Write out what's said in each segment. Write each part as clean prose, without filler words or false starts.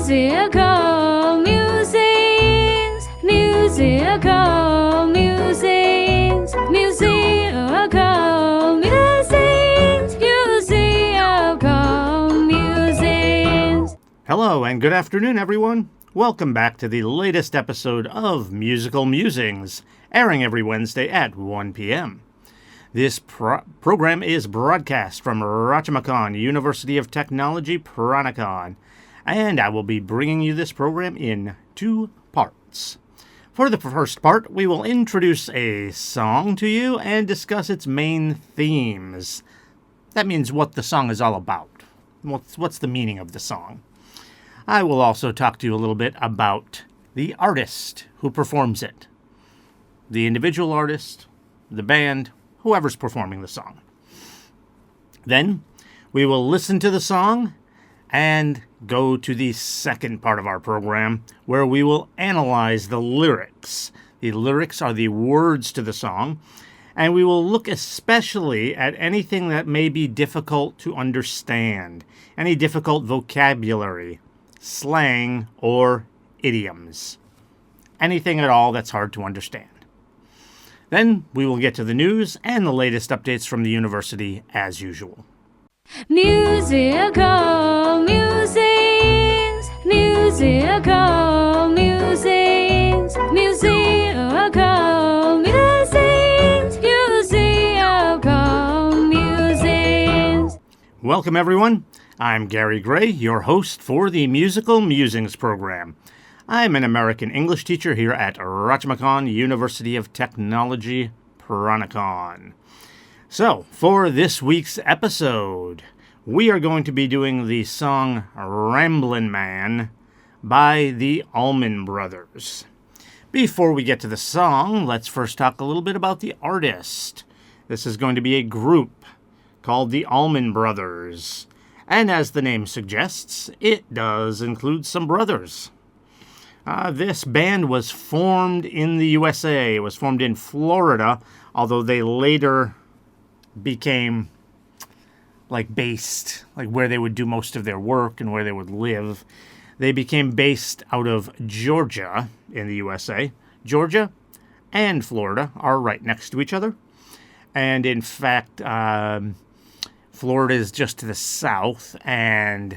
Musical musings, musical musings, musical musings, musical musings. Hello and good afternoon, everyone. Welcome back to the latest episode of Musical Musings, airing every Wednesday at 1 p.m. This program is broadcast from Ramblin, University of Technology, Peranakan, and I will be bringing you this program in two parts. For the first part, we will introduce a song to you and discuss its main themes. That means what the song is all about. What's the meaning of the song? I will also talk to you a little bit about the artist who performs it. The individual artist, the band, whoever's performing the song. Then we will listen to the song and go to the second part of our program where we will analyze the lyrics. The lyrics are the words to the song, and we will look especially at anything that may be difficult to understand, any difficult vocabulary, slang, or idioms. Anything at all that's hard to understand. Then we will get to the news and the latest updates from the university as usual. Musical musings, musical musings, musical musings, musical musings. Welcome, everyone. I'm Gary Gray, your host for the Musical Musings program. I'm an American English teacher here at Ramblin, University of Technology, Peranakan. So, for this week's episode, we are going to be doing the song Ramblin' Man by the Allman Brothers. Before we get to the song, let's first talk a little bit about the artist. This is going to be a group called the Allman Brothers. And as the name suggests, it does include some brothers. This band was formed in the USA. It was formed in Florida, although they later became based, where they would do most of their work and where they would live. They became based out of Georgia in the USA. Georgia and Florida are right next to each other. And in fact, Florida is just to the south, and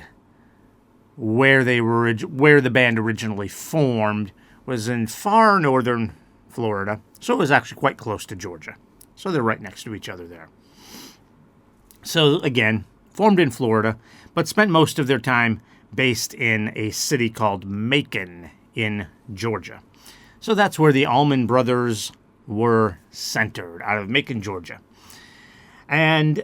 where the band originally formed was in far northern Florida, so it was actually quite close to Georgia. So they're right next to each other there. So again, formed in Florida, but spent most of their time based in a city called Macon in Georgia. So that's where the Allman Brothers were centered, out of Macon, Georgia. And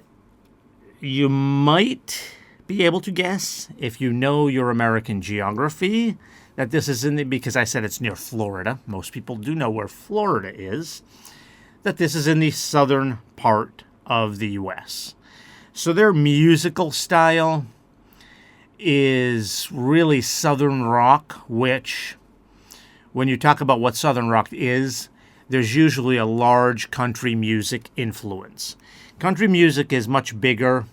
you might be able to guess, if you know your American geography, that this is because I said it's near Florida. Most people do know where Florida is. That this is in the southern part of the U.S. So their musical style is really Southern rock, which, when you talk about what Southern rock is, there's usually a large country music influence. Country music is much bigger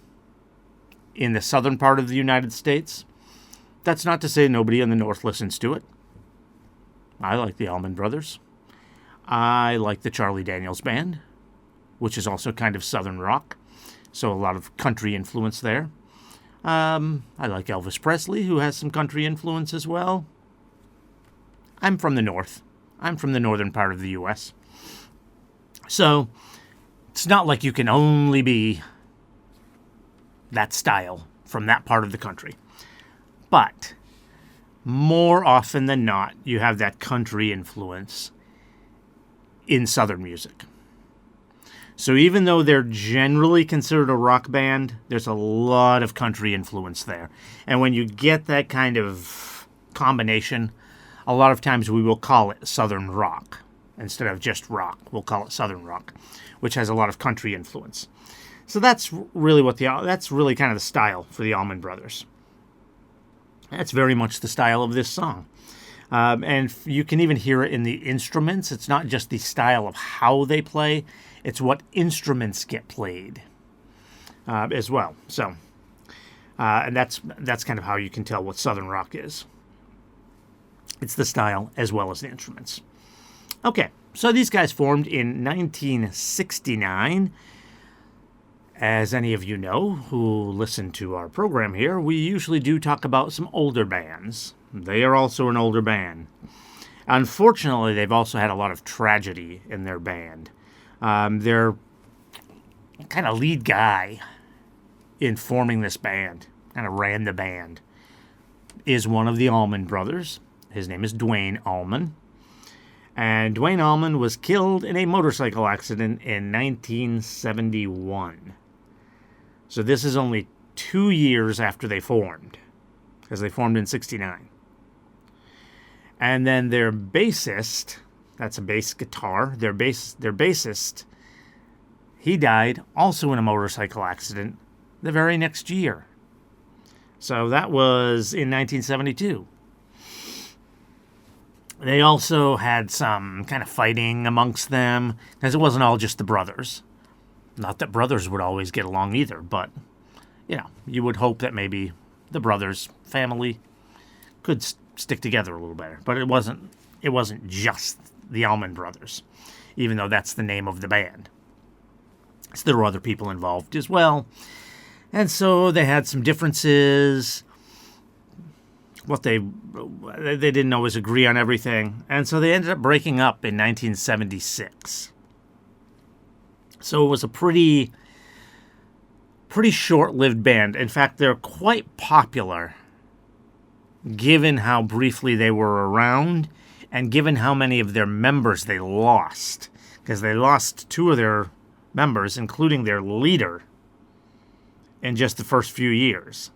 in the southern part of the United States. That's not to say nobody in the north listens to it. I like the Allman Brothers. I like the Charlie Daniels Band, which is also kind of southern rock, so a lot of country influence there. I like Elvis Presley, who has some country influence as well. I'm from the north. I'm from the northern part of the U.S. So it's not like you can only be that style from that part of the country. But more often than not, you have that country influence in Southern music. So even though they're generally considered a rock band, there's a lot of country influence there. And when you get that kind of combination, a lot of times we will call it Southern rock. Instead of just rock, we'll call it Southern rock, which has a lot of country influence. So that's really kind of the style for the Allman Brothers. That's very much the style of this song. And you can even hear it in the instruments. It's not just the style of how they play, it's what instruments get played as well. So, and that's kind of how you can tell what Southern rock is. It's the style as well as the instruments. Okay, so these guys formed in 1969. As any of you know who listen to our program here, we usually do talk about some older bands. They are also an older band. Unfortunately, they've also had a lot of tragedy in their band. Their kind of lead guy in forming this band, kind of ran the band, is one of the Allman brothers. His name is Duane Allman. And Duane Allman was killed in a motorcycle accident in 1971. So this is only 2 years after they formed, because they formed in 69. And then their bassist, that's a bass guitar, their bassist, he died also in a motorcycle accident the very next year. So that was in 1972. They also had some kind of fighting amongst them, because it wasn't all just the brothers. Not that brothers would always get along either, but, you would hope that maybe the brothers' family could stick together a little better. But it wasn't just the Allman Brothers, even though that's the name of the band. So there were other people involved as well. And so they had some differences. What they didn't always agree on everything. And so they ended up breaking up in 1976. So it was a pretty short-lived band. In fact, they're quite popular, given how briefly they were around and given how many of their members they lost. Because they lost 2 of their members, including their leader, in just the first few years.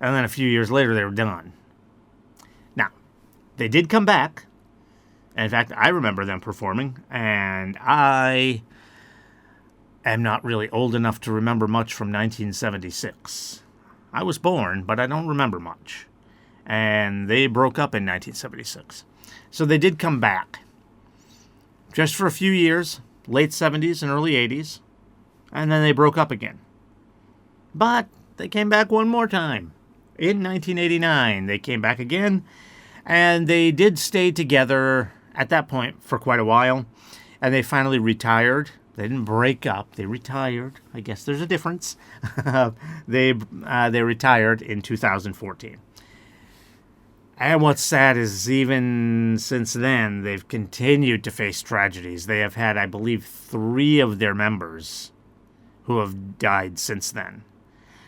And then a few years later, they were done. Now, they did come back. In fact, I remember them performing, and I am not really old enough to remember much from 1976. I was born, but I don't remember much. And they broke up in 1976. So they did come back. Just for a few years, late 70s and early 80s, and then they broke up again. But they came back one more time. In 1989, they came back again, and they did stay together at that point for quite a while, and they finally retired. They didn't break up. They retired. I guess there's a difference. They retired in 2014. And what's sad is even since then, they've continued to face tragedies. They have had, I believe, 3 of their members who have died since then.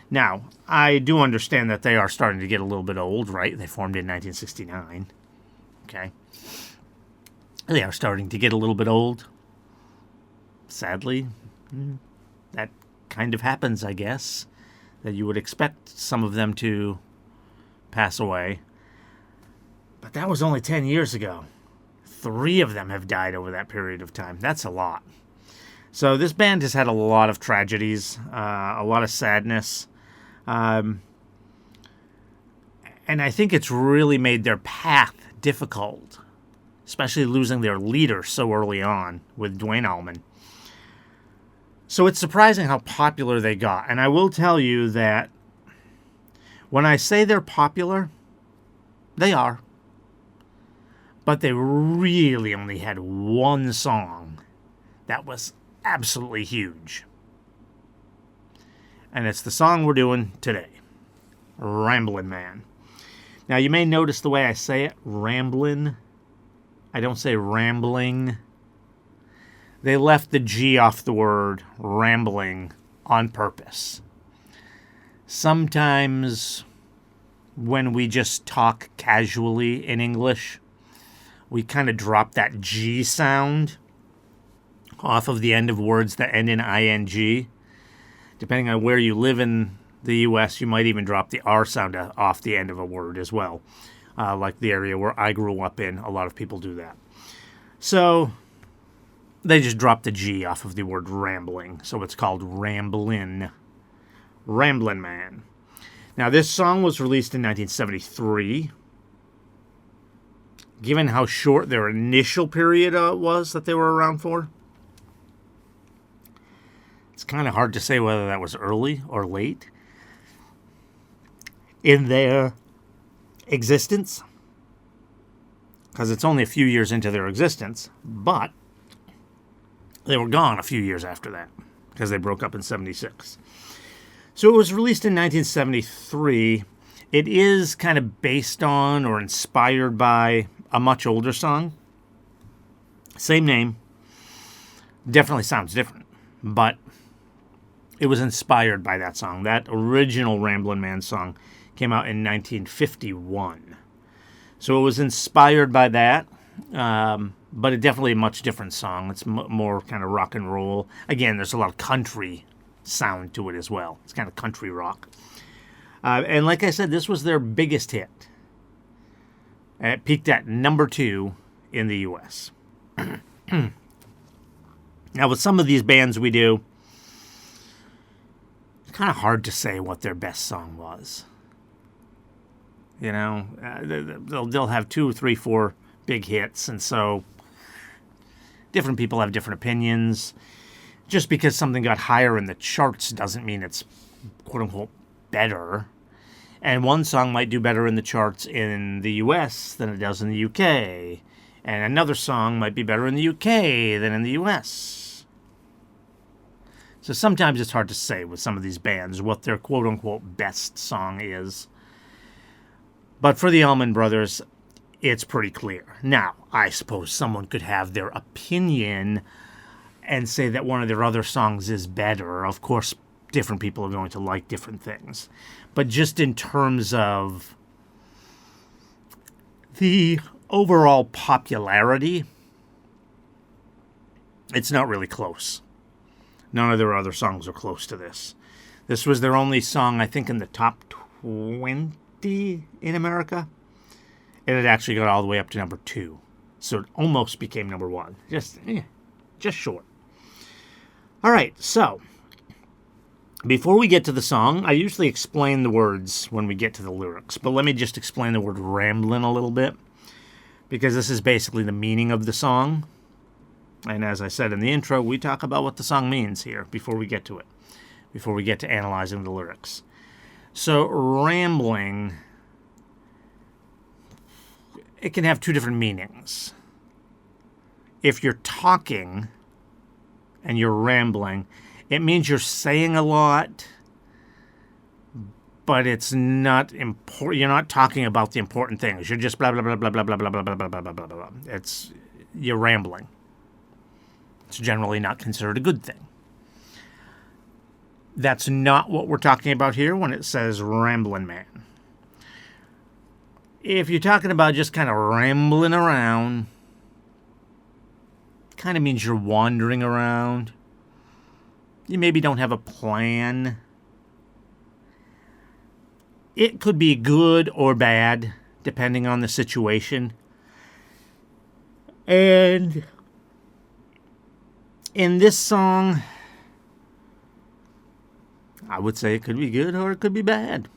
Now, I do understand that they are starting to get a little bit old, right? They formed in 1969. Okay. They are starting to get a little bit old. Sadly, that kind of happens, I guess. That you would expect some of them to pass away. But that was only 10 years ago. 3 of them have died over that period of time. That's a lot. So this band has had a lot of tragedies, a lot of sadness. And I think it's really made their path difficult, especially losing their leader so early on with Duane Allman. So it's surprising how popular they got. And I will tell you that when I say they're popular, they are. But they really only had one song that was absolutely huge. And it's the song we're doing today, Ramblin' Man. Now, you may notice the way I say it, Ramblin'. I don't say rambling. They left the G off the word rambling on purpose. Sometimes when we just talk casually in English, we kind of drop that G sound off of the end of words that end in ing. Depending on where you live in the U.S., you might even drop the R sound off the end of a word as well. Like the area where I grew up in, a lot of people do that. So they just dropped the G off of the word rambling. So it's called Ramblin'. Ramblin' Man. Now, this song was released in 1973. Given how short their initial period was that they were around for, it's kind of hard to say whether that was early or late in their existence. because it's only a few years into their existence, but they were gone a few years after that because they broke up in 76. So it was released in 1973. It is kind of based on or inspired by a much older song. Same name. Definitely sounds different, but it was inspired by that song. That original Ramblin' Man song came out in 1951. So it was inspired by that, but it's definitely a much different song. It's more kind of rock and roll. Again, there's a lot of country sound to it as well. It's kind of country rock. And like I said, this was their biggest hit. And it peaked at number 2 in the U.S. Now, with some of these bands we do, it's kind of hard to say what their best song was. You know, they'll have 2, 3, 4 big hits, and so different people have different opinions. Just because something got higher in the charts doesn't mean it's quote-unquote better. And one song might do better in the charts in the US than it does in the UK. And another song might be better in the UK than in the US. So sometimes it's hard to say with some of these bands what their quote-unquote best song is. But for the Allman Brothers, it's pretty clear. Now, I suppose someone could have their opinion and say that one of their other songs is better. Of course, different people are going to like different things. But just in terms of the overall popularity, it's not really close. None of their other songs are close to this. This was their only song, I think, in the top 20 in America. And it actually got all the way up to number 2. So it almost became number 1. Just short. All right, so before we get to the song, I usually explain the words when we get to the lyrics. But let me just explain the word ramblin' a little bit, because this is basically the meaning of the song. And as I said in the intro, we talk about what the song means here before we get to it, before we get to analyzing the lyrics. So rambling, it can have 2 different meanings. If you're talking and you're rambling, it means you're saying a lot, but it's not important. You're not talking about the important things. You're just blah blah blah blah blah blah blah blah blah blah blah blah blah. You're rambling. It's generally not considered a good thing. That's not what we're talking about here when it says Ramblin' Man. If you're talking about just kind of rambling around, kind of means you're wandering around. You maybe don't have a plan. It could be good or bad, depending on the situation. And in this song, I would say it could be good or it could be bad,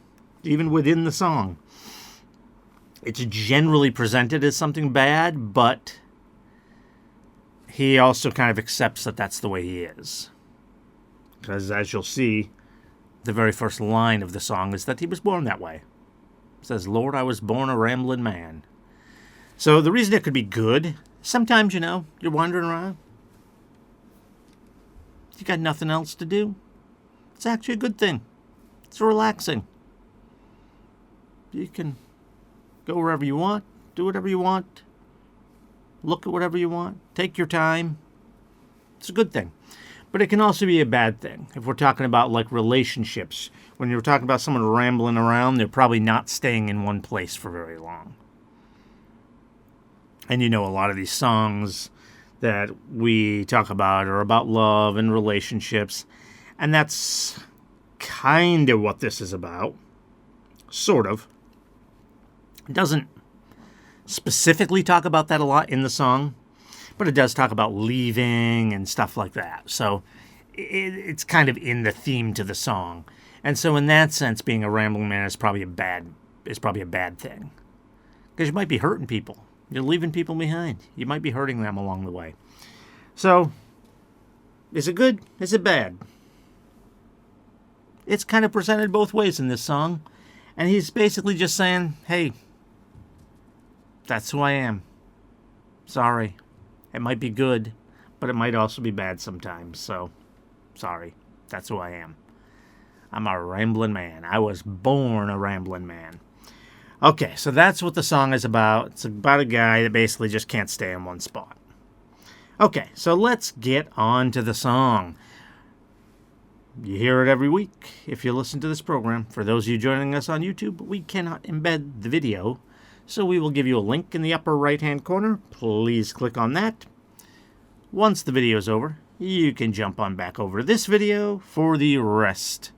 even within the song. It's generally presented as something bad, but he also kind of accepts that that's the way he is. Because as you'll see, the very first line of the song is that he was born that way. It says, "Lord, I was born a rambling man." So the reason it could be good, sometimes, you're wandering around. You got nothing else to do. It's actually a good thing. It's relaxing. You can go wherever you want, do whatever you want, look at whatever you want, take your time. It's a good thing. But it can also be a bad thing. If we're talking about like relationships, when you're talking about someone rambling around, they're probably not staying in one place for very long. And a lot of these songs that we talk about are about love and relationships. And that's kind of what this is about. Sort of. It doesn't specifically talk about that a lot in the song, but it does talk about leaving and stuff like that. So it's kind of in the theme to the song. And so in that sense, being a rambling man is probably a bad thing. Because you might be hurting people. You're leaving people behind. You might be hurting them along the way. So, is it good? Is it bad? It's kind of presented both ways in this song. And he's basically just saying, hey, that's who I am. Sorry. It might be good, but it might also be bad sometimes. So, sorry. That's who I am. I'm a rambling man. I was born a rambling man. Okay, so that's what the song is about. It's about a guy that basically just can't stay in one spot. Okay, so let's get on to the song. You hear it every week if you listen to this program. For those of you joining us on YouTube, we cannot embed the video, so we will give you a link in the upper right-hand corner. Please click on that. Once the video is over, you can jump on back over to this video for the rest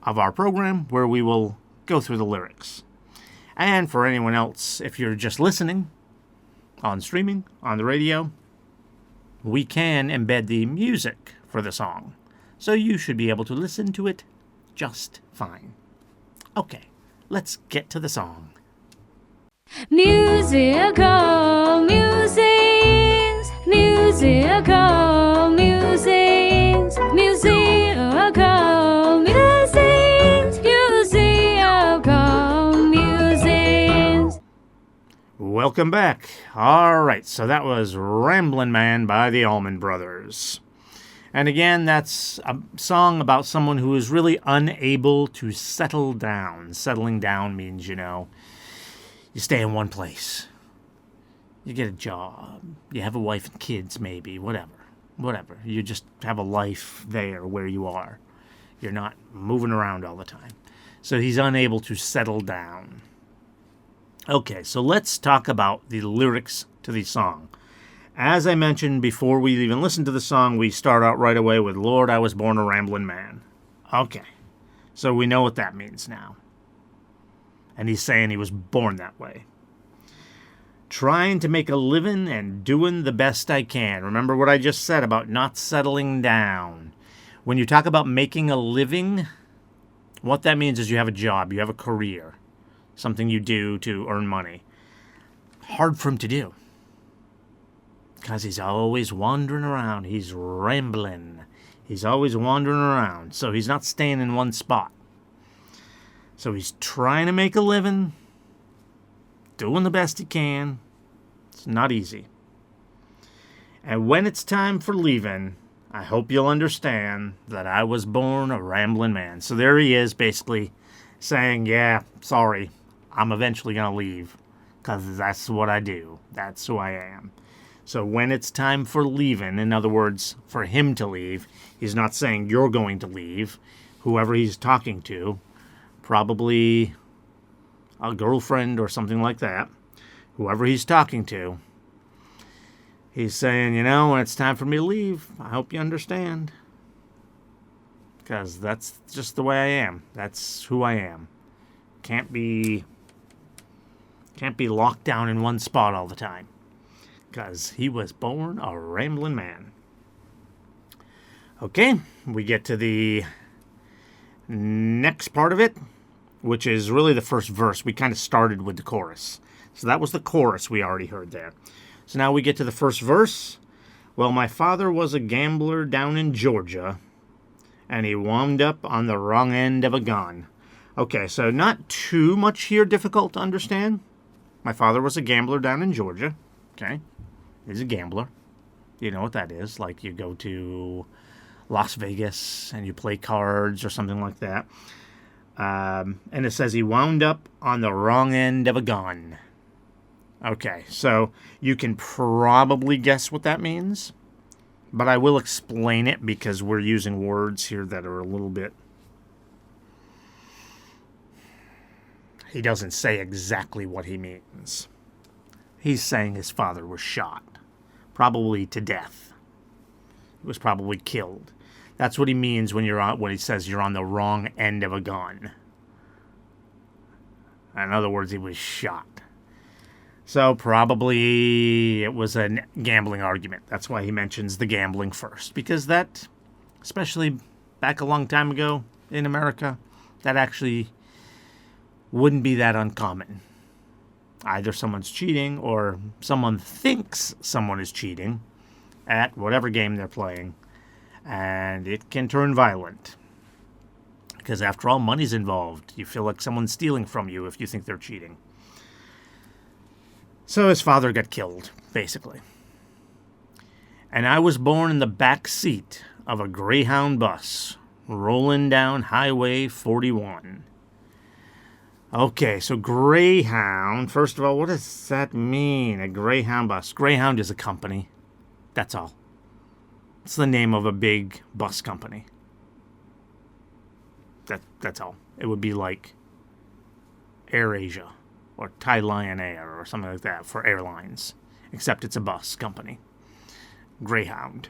of our program, where we will go through the lyrics. And for anyone else, if you're just listening on streaming, on the radio, we can embed the music for the song. So you should be able to listen to it just fine. Okay, let's get to the song. Musical musings, musical musings, musical musings, musical musings. Welcome back. All right, so that was Ramblin' Man by the Allman Brothers. And again, that's a song about someone who is really unable to settle down. Settling down means, you stay in one place. You get a job. You have a wife and kids, maybe. Whatever. You just have a life there where you are. You're not moving around all the time. So he's unable to settle down. Okay, so let's talk about the lyrics to the song. As I mentioned, before we even listen to the song, we start out right away with, Lord, I was born a rambling man. Okay, so we know what that means now. And he's saying he was born that way. Trying to make a living and doing the best I can. Remember what I just said about not settling down. When you talk about making a living, what that means is you have a job, you have a career, something you do to earn money. Hard for him to do. Because he's always wandering around. He's rambling. He's always wandering around. So he's not staying in one spot. So he's trying to make a living, doing the best he can. It's not easy. And when it's time for leaving, I hope you'll understand that I was born a rambling man. So there he is, basically saying, yeah, sorry, I'm eventually going to leave. Because that's what I do. That's who I am. So when it's time for leaving, in other words, for him to leave, he's not saying you're going to leave. Whoever he's talking to, probably a girlfriend or something like that, whoever he's talking to, he's saying, when it's time for me to leave, I hope you understand. Because that's just the way I am. That's who I am. Can't be locked down in one spot all the time. Because he was born a rambling man. Okay, we get to the next part of it, which is really the first verse. We kind of started with the chorus. So that was the chorus we already heard there. So now we get to the first verse. Well, my father was a gambler down in Georgia, and he wound up on the wrong end of a gun. Okay, so not too much here difficult to understand. My father was a gambler down in Georgia. Okay. He's a gambler. You know what that is. Like you go to Las Vegas and you play cards or something like that. And it says he wound up on the wrong end of a gun. Okay, so you can probably guess what that means. But I will explain it because we're using words here that are a little bit... He doesn't say exactly what he means. He's saying his father was shot. Probably to death. He was probably killed. That's what he means when he says you're on the wrong end of a gun. In other words, he was shot. So probably it was a gambling argument. That's why he mentions the gambling first. Because that, especially back a long time ago in America, that actually wouldn't be that uncommon. Either someone's cheating or someone thinks someone is cheating at whatever game they're playing. And it can turn violent. Because after all, money's involved. You feel like someone's stealing from you if you think they're cheating. So his father got killed, basically. And I was born in the back seat of a Greyhound bus rolling down Highway 41. Okay, so Greyhound, first of all, what does that mean, a Greyhound bus? Greyhound is a company. That's all. It's the name of a big bus company. That's all. It would be like AirAsia or Thai Lion Air or something like that for airlines, except it's a bus company. Greyhound.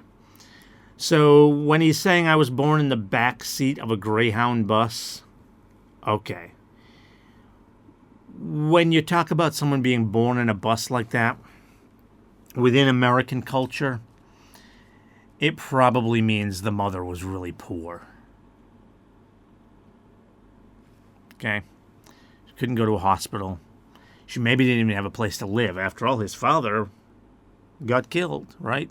So when he's saying I was born in the back seat of a Greyhound bus, okay. When you talk about someone being born in a bus like that, within American culture, it probably means the mother was really poor. Okay? She couldn't go to a hospital. She maybe didn't even have a place to live. After all, his father got killed, right?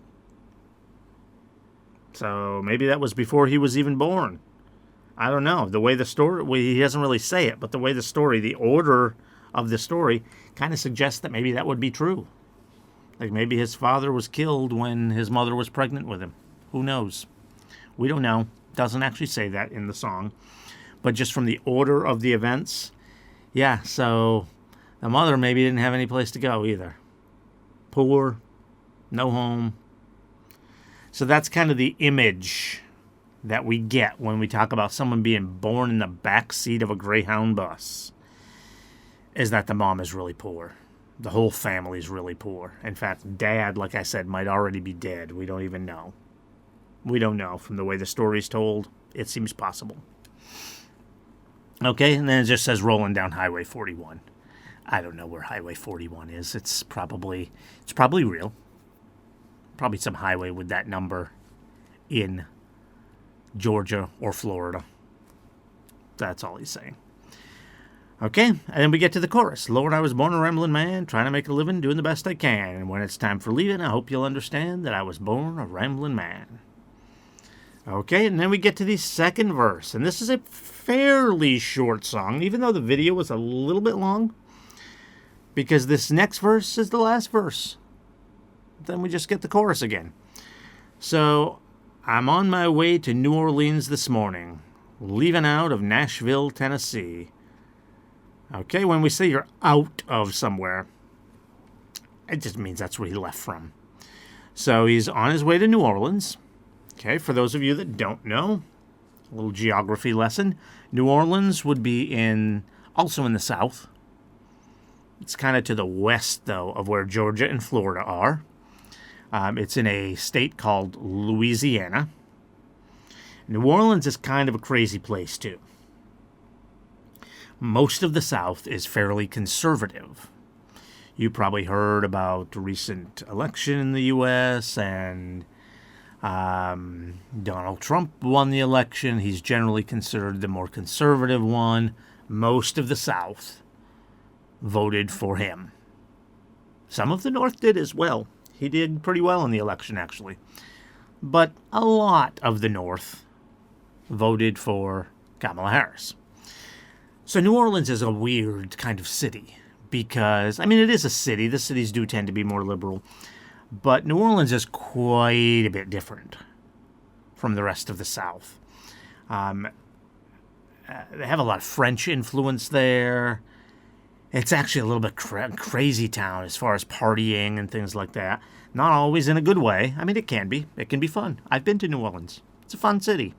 So maybe that was before he was even born. I don't know. The way the story, well, he doesn't really say it, but the way the story, the order of the story kind of suggests that maybe that would be true. Like maybe his father was killed when his mother was pregnant with him. Who knows? We don't know. Doesn't actually say that in the song. But just from the order of the events, yeah, so the mother maybe didn't have any place to go either. Poor, no home. So that's kind of the image that we get when we talk about someone being born in the back seat of a Greyhound bus, is that the mom is really poor. The whole family is really poor. In fact, Dad, like I said, might already be dead. We don't even know. We don't know. From the way the story's told, it seems possible. Okay, and then it just says rolling down Highway 41. I don't know where Highway 41 is. It's probably real. Probably some highway with that number in Georgia or Florida. That's all he's saying. Okay, and then we get to the chorus. Lord, I was born a rambling man, trying to make a living, doing the best I can. And when it's time for leaving, I hope you'll understand that I was born a rambling man. Okay, and then we get to the second verse. And this is a fairly short song, even though the video was a little bit long, because this next verse is the last verse. Then we just get the chorus again. So, I'm on my way to New Orleans this morning, leaving out of Nashville, Tennessee. Okay, when we say you're out of somewhere, it just means that's where he left from. So he's on his way to New Orleans. Okay, for those of you that don't know, a little geography lesson. New Orleans would be also in the south. It's kind of to the west, though, of where Georgia and Florida are. It's in a state called Louisiana. New Orleans is kind of a crazy place, too. Most of the South is fairly conservative. You probably heard about the recent election in the U.S. and Donald Trump won the election. He's generally considered the more conservative one. Most of the South voted for him. Some of the North did as well. He did pretty well in the election, actually. But a lot of the North voted for Kamala Harris. So New Orleans is a weird kind of city because, it is a city. The cities do tend to be more liberal. But New Orleans is quite a bit different from the rest of the South. They have a lot of French influence there. It's actually a little bit crazy town as far as partying and things like that. Not always in a good way. It can be. It can be fun. I've been to New Orleans. It's a fun city.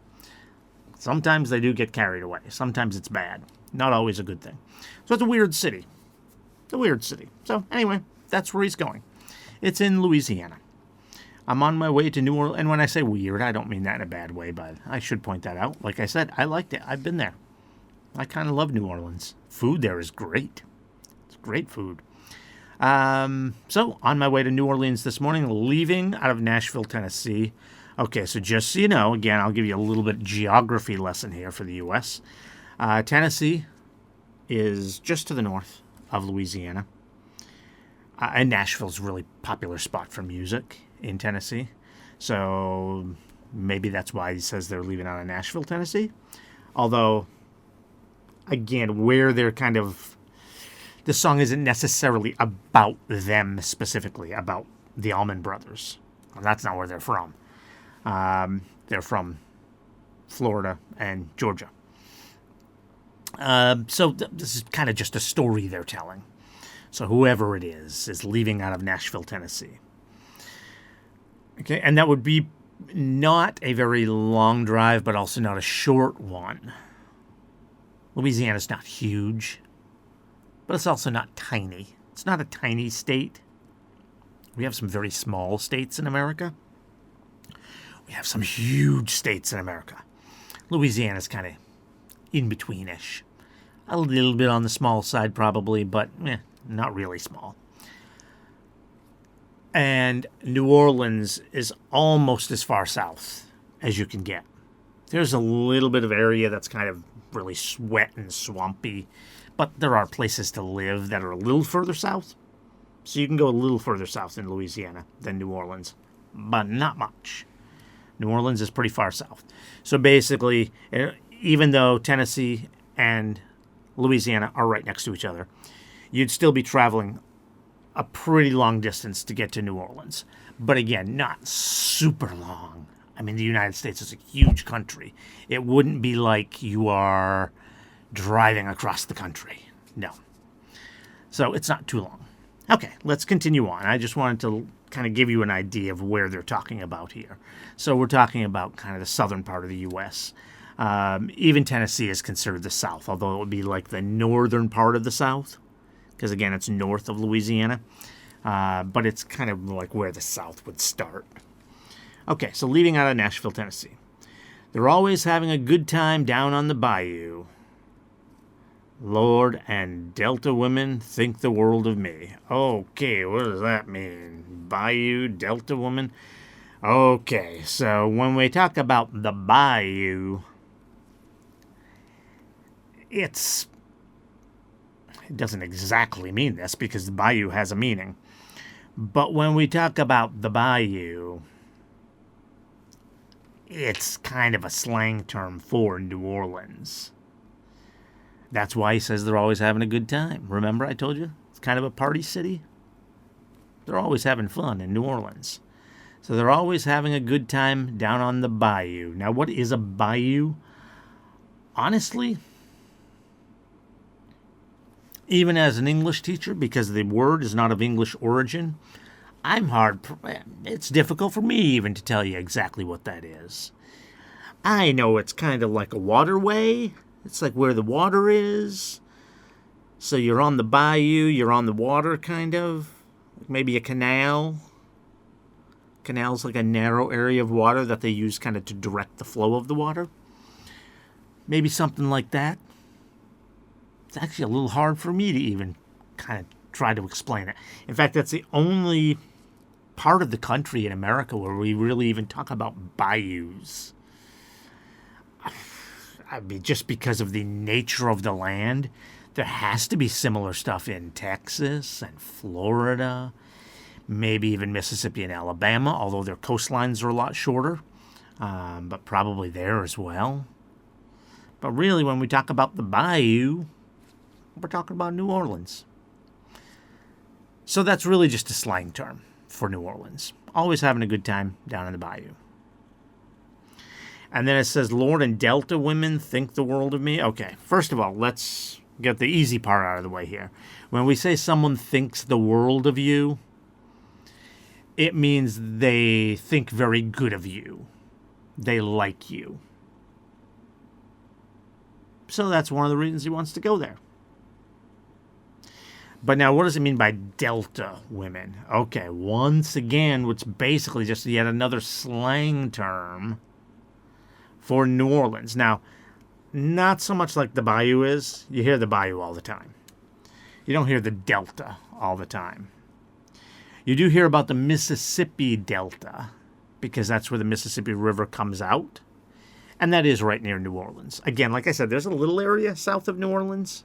Sometimes they do get carried away. Sometimes it's bad. Not always a good thing. So it's a weird city. It's a weird city. So anyway, that's where he's going. It's in Louisiana. I'm on my way to New Orleans. And when I say weird, I don't mean that in a bad way, but I should point that out. Like I said, I liked it. I've been there. I kind of love New Orleans. Food there is great. It's great food. So, on my way to New Orleans this morning, leaving out of Nashville, Tennessee. Okay, so just so you know, again, I'll give you a little bit of geography lesson here for the U.S. Tennessee is just to the north of Louisiana. And Nashville's a really popular spot for music in Tennessee. So maybe that's why he says they're leaving out of Nashville, Tennessee. Although, again, where they're the song isn't necessarily about them specifically, about the Allman Brothers. Well, that's not where they're from. They're from Florida and Georgia. So this is kind of just a story they're telling. So whoever it is leaving out of Nashville, Tennessee. Okay, and that would be not a very long drive, but also not a short one. Louisiana's not huge, but it's also not tiny. It's not a tiny state. We have some very small states in America. We have some huge states in America. Louisiana's kind of in between-ish. A little bit on the small side probably, but not really small. And New Orleans is almost as far south as you can get. There's a little bit of area that's kind of really wet and swampy, but there are places to live that are a little further south. So you can go a little further south in Louisiana than New Orleans, but not much. New Orleans is pretty far south. So basically, even though Tennessee and Louisiana are right next to each other, you'd still be traveling a pretty long distance to get to New Orleans. But again, not super long. I mean, the United States is a huge country. It wouldn't be like you are driving across the country. No. So it's not too long. Okay, let's continue on. I just wanted to kind of give you an idea of where they're talking about here. So we're talking about kind of the southern part of the U.S. Even Tennessee is considered the South, although it would be like the northern part of the South, because again, it's north of Louisiana. But it's kind of like where the South would start. Okay, so leaving out of Nashville, Tennessee. They're always having a good time down on the bayou. Lord and Delta women think the world of me. Okay, what does that mean? Bayou, Delta woman? Okay, so when we talk about the bayou, it doesn't exactly mean this because the bayou has a meaning. But when we talk about the bayou, it's kind of a slang term for New Orleans. That's why he says they're always having a good time. Remember I told you? It's kind of a party city. They're always having fun in New Orleans. So they're always having a good time down on the bayou. Now, what is a bayou? Honestly, even as an English teacher, because the word is not of English origin, it's difficult for me even to tell you exactly what that is. I know it's kind of like a waterway. It's like where the water is. So you're on the bayou, you're on the water, kind of. Maybe a canal. Canal's like a narrow area of water that they use kind of to direct the flow of the water. Maybe something like that. It's actually a little hard for me to even kind of try to explain it. In fact, that's the only part of the country in America where we really even talk about bayous. I mean, just because of the nature of the land, there has to be similar stuff in Texas and Florida, maybe even Mississippi and Alabama, although their coastlines are a lot shorter, but probably there as well. But really, when we talk about the bayou, we're talking about New Orleans. So that's really just a slang term for New Orleans. Always having a good time down in the bayou. And then it says, Lord and Delta women think the world of me. Okay, first of all, let's get the easy part out of the way here. When we say someone thinks the world of you, it means they think very good of you. They like you. So that's one of the reasons he wants to go there. But now, what does it mean by Delta women? Okay, once again, it's basically just yet another slang term for New Orleans. Now, not so much like the bayou is. You hear the bayou all the time. You don't hear the Delta all the time. You do hear about the Mississippi Delta, because that's where the Mississippi River comes out. And that is right near New Orleans. Again, like I said, there's a little area south of New Orleans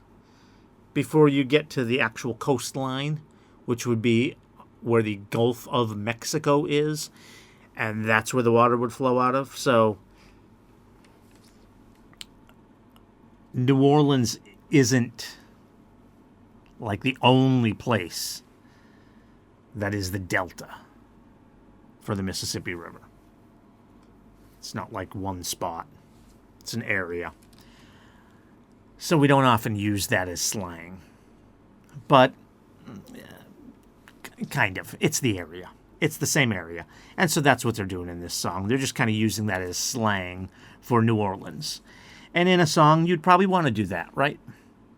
before you get to the actual coastline, which would be where the Gulf of Mexico is. And that's where the water would flow out of. So New Orleans isn't like the only place that is the delta for the Mississippi River. It's not like one spot. It's an area. So we don't often use that as slang. But kind of. It's the area. It's the same area. And so that's what they're doing in this song. They're just kind of using that as slang for New Orleans. And in a song, you'd probably want to do that, right?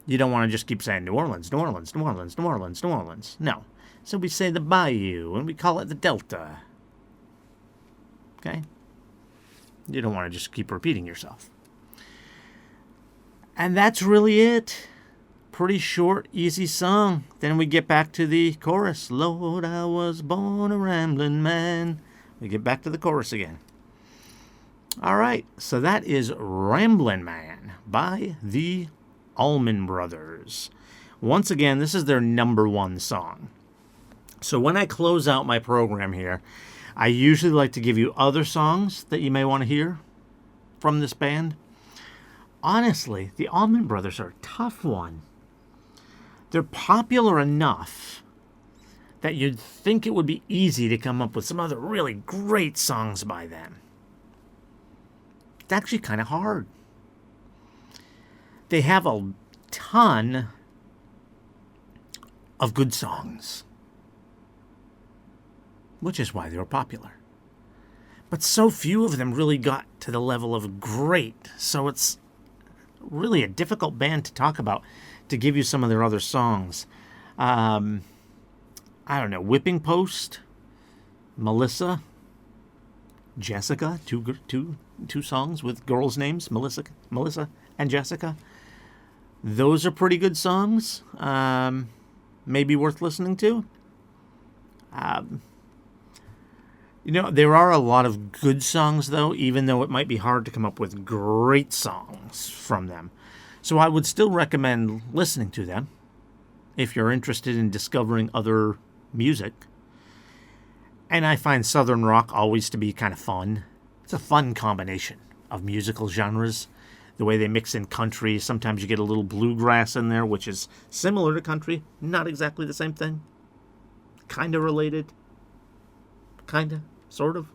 You don't want to just keep saying New Orleans, New Orleans, New Orleans, New Orleans, New Orleans. No. So we say the Bayou, and we call it the Delta. Okay? You don't want to just keep repeating yourself. And that's really it. Pretty short, easy song. Then we get back to the chorus. Lord, I was born a rambling man. We get back to the chorus again. All right, so that is Ramblin' Man by the Allman Brothers. Once again, this is their #1 song. So when I close out my program here, I usually like to give you other songs that you may want to hear from this band. Honestly, the Allman Brothers are a tough one. They're popular enough that you'd think it would be easy to come up with some other really great songs by them. It's actually kind of hard. They have a ton of good songs, which is why they were popular. But so few of them really got to the level of great, so it's really a difficult band to talk about, to give you some of their other songs. I don't know, Whipping Post, Melissa, Jessica, two songs with girls' names, Melissa and Jessica. Those are pretty good songs. Maybe worth listening to. There are a lot of good songs, though, even though it might be hard to come up with great songs from them. So I would still recommend listening to them if you're interested in discovering other music. And I find Southern rock always to be kind of fun. It's a fun combination of musical genres. The way they mix in country. Sometimes you get a little bluegrass in there, which is similar to country. Not exactly the same thing. Kind of related. Kind of. Sort of.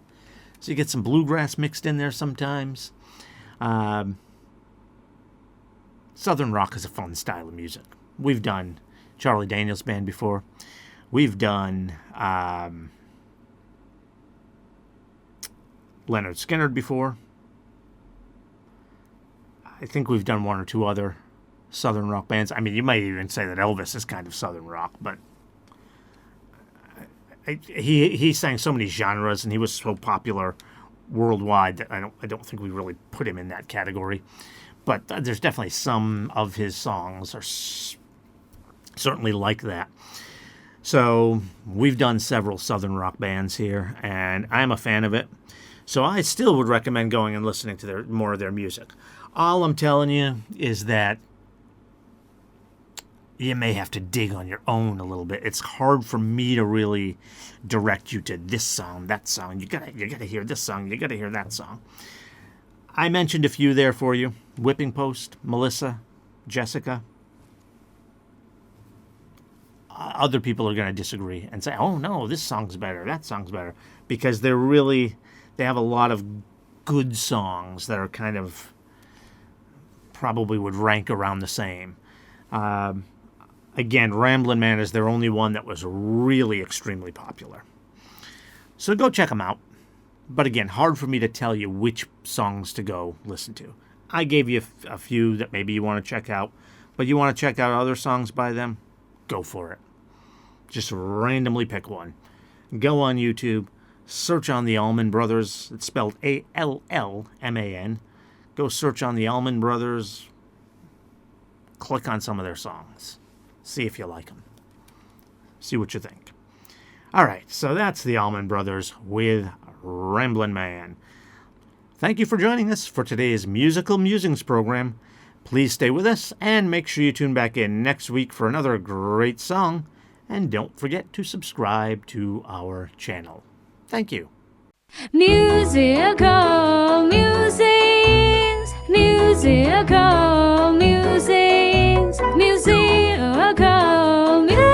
So you get some bluegrass mixed in there sometimes. Southern rock is a fun style of music. We've done Charlie Daniels Band before. We've done Leonard Skinner before. I think we've done one or two other Southern rock bands. I mean, you might even say that Elvis is kind of Southern rock, but he sang so many genres and he was so popular worldwide that I don't think we really put him in that category. But there's definitely some of his songs are certainly like that. So we've done several Southern rock bands here, and I'm a fan of it. So I still would recommend going and listening to more of their music. All I'm telling you is that you may have to dig on your own a little bit. It's hard for me to really direct you to this song, that song. You gotta hear this song. You gotta hear that song. I mentioned a few there for you. Whipping Post, Melissa, Jessica. Other people are going to disagree and say, oh no, this song's better, that song's better. Because they have a lot of good songs that are kind of probably would rank around the same. Again, Ramblin' Man is their only one that was really extremely popular. So go check them out. But again, hard for me to tell you which songs to go listen to. I gave you a few that maybe you want to check out. But you want to check out other songs by them? Go for it. Just randomly pick one. Go on YouTube. Search on the Allman Brothers. It's spelled Allman. Go search on the Allman Brothers. Click on some of their songs. See if you like them. See what you think. All right, so that's the Allman Brothers with Ramblin' Man. Thank you for joining us for today's Musical Musings program. Please stay with us and make sure you tune back in next week for another great song. And don't forget to subscribe to our channel. Thank you. Musical musings, musical musings. musical musings.